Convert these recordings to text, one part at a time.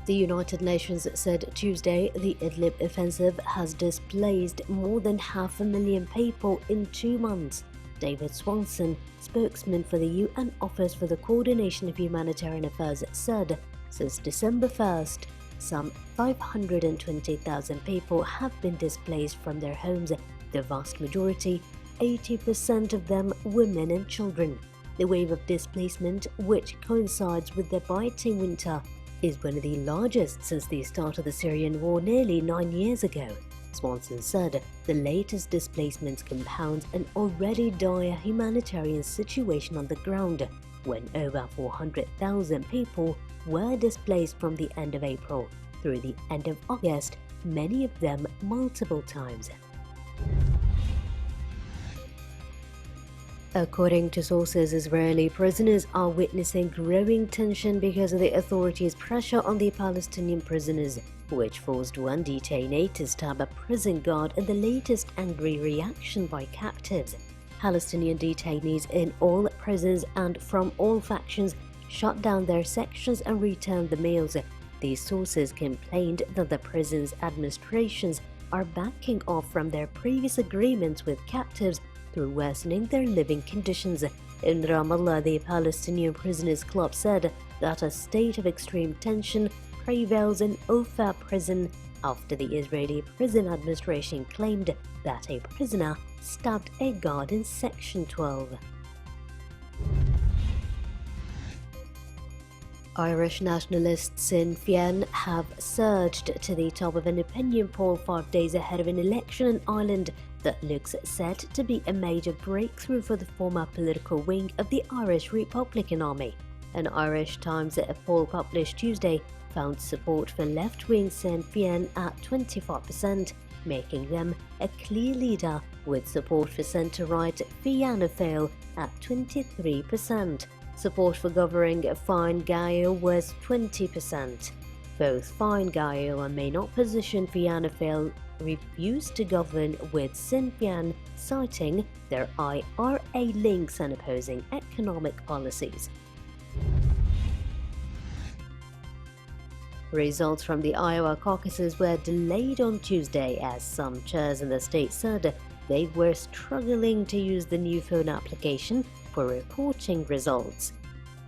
The United Nations said Tuesday the Idlib offensive has displaced more than 500,000 people in 2 months. David Swanson, spokesman for the UN Office for the Coordination of Humanitarian Affairs, said since December 1st, some 520,000 people have been displaced from their homes, the vast majority, 80% of them women and children. The wave of displacement, which coincides with the biting winter, is one of the largest since the start of the Syrian war nearly 9 years ago. Swanson said the latest displacements compound an already dire humanitarian situation on the ground, when over 400,000 people were displaced from the end of April through the end of August, many of them multiple times. According to sources, Israeli prisoners are witnessing growing tension because of the authorities' pressure on the Palestinian prisoners, which forced one detainee to stab a prison guard in the latest angry reaction by captives. Palestinian detainees in all prisons and from all factions shut down their sections and returned the meals. These sources complained that the prison's administrations are backing off from their previous agreements with captives through worsening their living conditions. In Ramallah, the Palestinian Prisoners Club said that a state of extreme tension prevails in Ofa prison after the Israeli prison administration claimed that a prisoner stabbed a guard in Section 12. Irish nationalists Sinn Féin have surged to the top of an opinion poll 5 days ahead of an election in Ireland that looks set to be a major breakthrough for the former political wing of the Irish Republican Army. An Irish Times poll published Tuesday found support for left-wing Sinn Féin at 25%, making them a clear leader, with support for centre-right Fianna Fáil at 23%. Support for governing Fine Gael was 20%. Both Fine Gael and main opposition Fianna Fáil refused to govern with Sinn Féin, citing their IRA links and opposing economic policies. Results from the Iowa caucuses were delayed on Tuesday as some chairs in the state said they were struggling to use the new phone application for reporting results.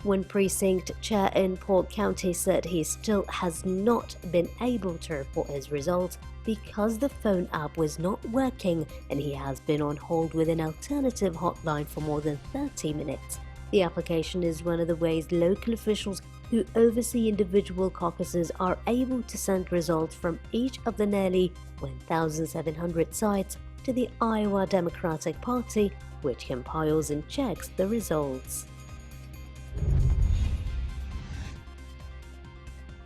One precinct chair in Polk County said he still has not been able to report his results because the phone app was not working and he has been on hold with an alternative hotline for more than 30 minutes. The application is one of the ways local officials who oversee individual caucuses are able to send results from each of the nearly 1,700 sites to the Iowa Democratic Party, which compiles and checks the results.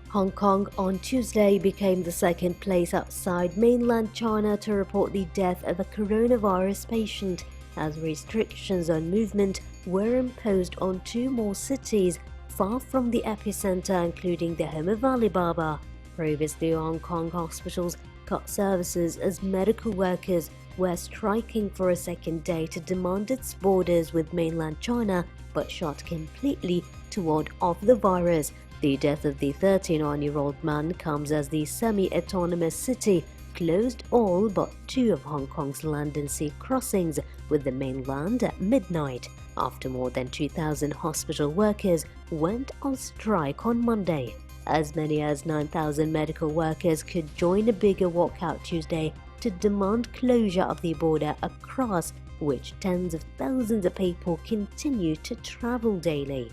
Hong Kong on Tuesday became the second place outside mainland China to report the death of a coronavirus patient, as restrictions on movement were imposed on 2 more cities far from the epicenter, including the home of Alibaba. Previously, Hong Kong hospitals cut services as medical workers were striking for a second day to demand its borders with mainland China, but shut completely to ward off the virus. The death of the 39-year-old man comes as the semi-autonomous city closed all but 2 of Hong Kong's land and sea crossings with the mainland at midnight, after more than 2,000 hospital workers went on strike on Monday. As many as 9,000 medical workers could join a bigger walkout Tuesday to demand closure of the border across which tens of thousands of people continue to travel daily.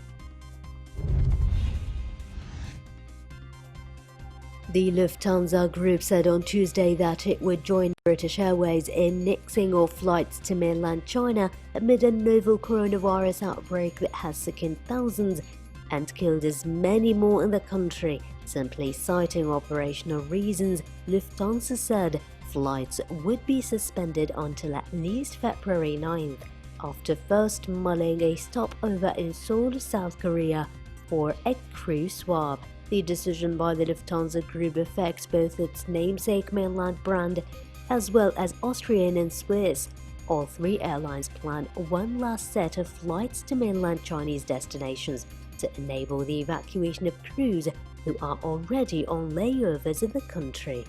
The Lufthansa Group said on Tuesday that it would join British Airways in nixing all flights to mainland China amid a novel coronavirus outbreak that has sickened thousands and killed as many more in the country. Simply citing operational reasons, Lufthansa said flights would be suspended until at least February 9th, after first mulling a stopover in Seoul, South Korea for a crew swap. The decision by the Lufthansa Group affects both its namesake mainland brand as well as Austrian and Swiss. All 3 airlines plan one last set of flights to mainland Chinese destinations to enable the evacuation of crews who are already on layovers in the country.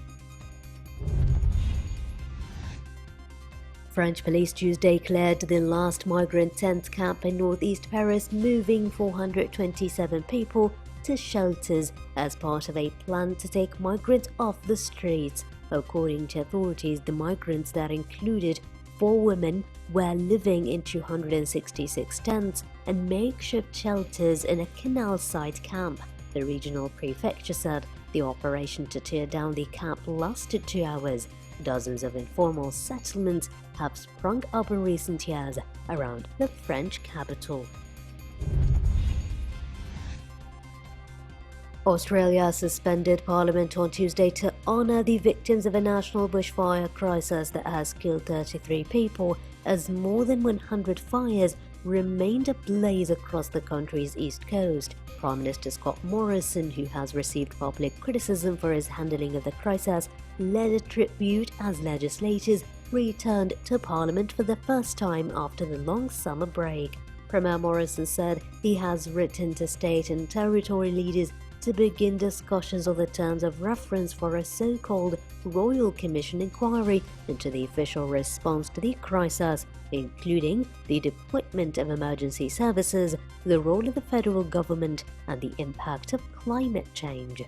French police Tuesday cleared the last migrant tent camp in northeast Paris, moving 427 people to shelters as part of a plan to take migrants off the streets. According to authorities, the migrants that included 4 women were living in 266 tents and makeshift shelters in a canal-side camp. The regional prefecture said the operation to tear down the camp lasted 2 hours. Dozens of informal settlements have sprung up in recent years around the French capital. Australia suspended Parliament on Tuesday to honour the victims of a national bushfire crisis that has killed 33 people as more than 100 fires remained ablaze across the country's east coast. Prime Minister Scott Morrison, who has received public criticism for his handling of the crisis, led a tribute as legislators returned to Parliament for the first time after the long summer break. Premier Morrison said he has written to state and territory leaders to begin discussions on the terms of reference for a so-called Royal Commission inquiry into the official response to the crisis, including the deployment of emergency services, the role of the federal government, and the impact of climate change.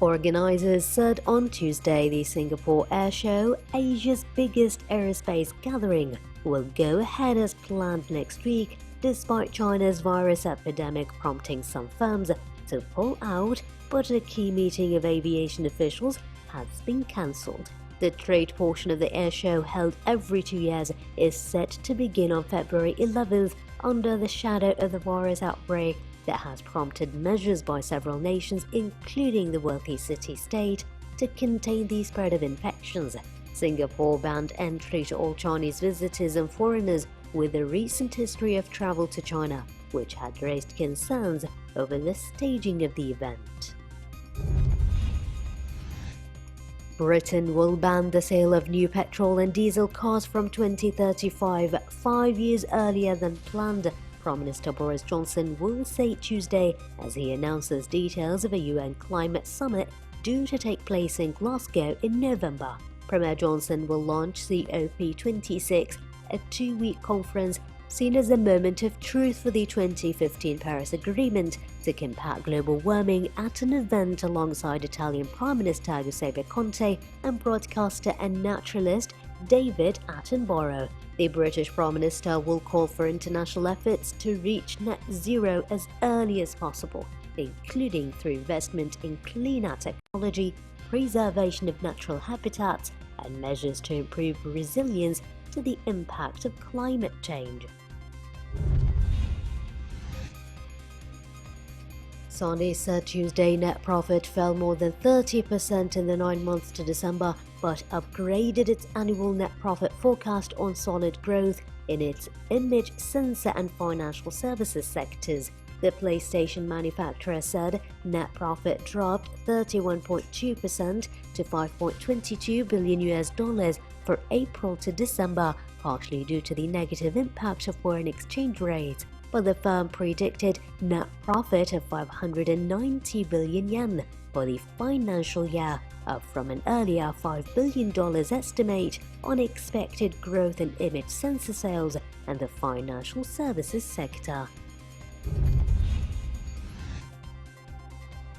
Organizers said on Tuesday the Singapore Air Show, Asia's biggest aerospace gathering, will go ahead as planned next week, despite China's virus epidemic prompting some firms to pull out, but a key meeting of aviation officials has been cancelled. The trade portion of the air show, held every 2 years, is set to begin on February 11th under the shadow of the virus outbreak that has prompted measures by several nations, including the wealthy city-state, to contain the spread of infections. Singapore banned entry to all Chinese visitors and foreigners with a recent history of travel to China, which had raised concerns over the staging of the event. Britain will ban the sale of new petrol and diesel cars from 2035, 5 years earlier than planned, Prime Minister Boris Johnson will say Tuesday as he announces details of a UN climate summit due to take place in Glasgow in November. Premier Johnson will launch the COP26, a 2-week conference seen as a moment of truth for the 2015 Paris Agreement to combat global warming, at an event alongside Italian Prime Minister Giuseppe Conte and broadcaster and naturalist David Attenborough. The British Prime Minister will call for international efforts to reach net zero as early as possible, including through investment in cleaner technology, preservation of natural habitats, and measures to improve resilience to the impact of climate change. Sony said Tuesday net profit fell more than 30% in the 9 months to December, but upgraded its annual net profit forecast on solid growth in its image sensor and financial services sectors. The PlayStation manufacturer said net profit dropped 31.2% to $5.22 billion for April to December, partially due to the negative impact of foreign exchange rates. But the firm predicted net profit of 590 billion yen for the financial year, up from an earlier $5 billion estimate on expected growth in image sensor sales and the financial services sector.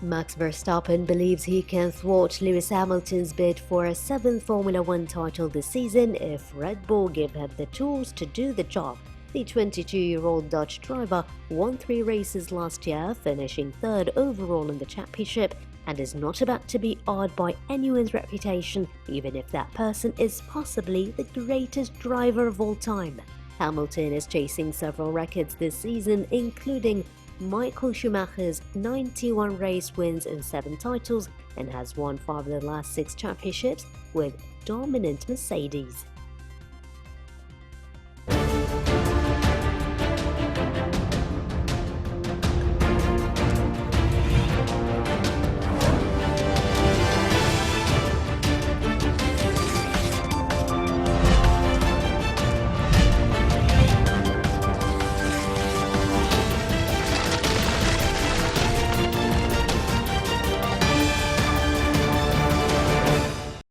Max Verstappen believes he can thwart Lewis Hamilton's bid for a 7th Formula One title this season if Red Bull give him the tools to do the job. The 22-year-old Dutch driver won 3 races last year, finishing 3rd overall in the championship, and is not about to be awed by anyone's reputation, even if that person is possibly the greatest driver of all time. Hamilton is chasing several records this season, including Michael Schumacher's 91 race wins and 7 titles, and has won 5 of the last 6 championships with dominant Mercedes.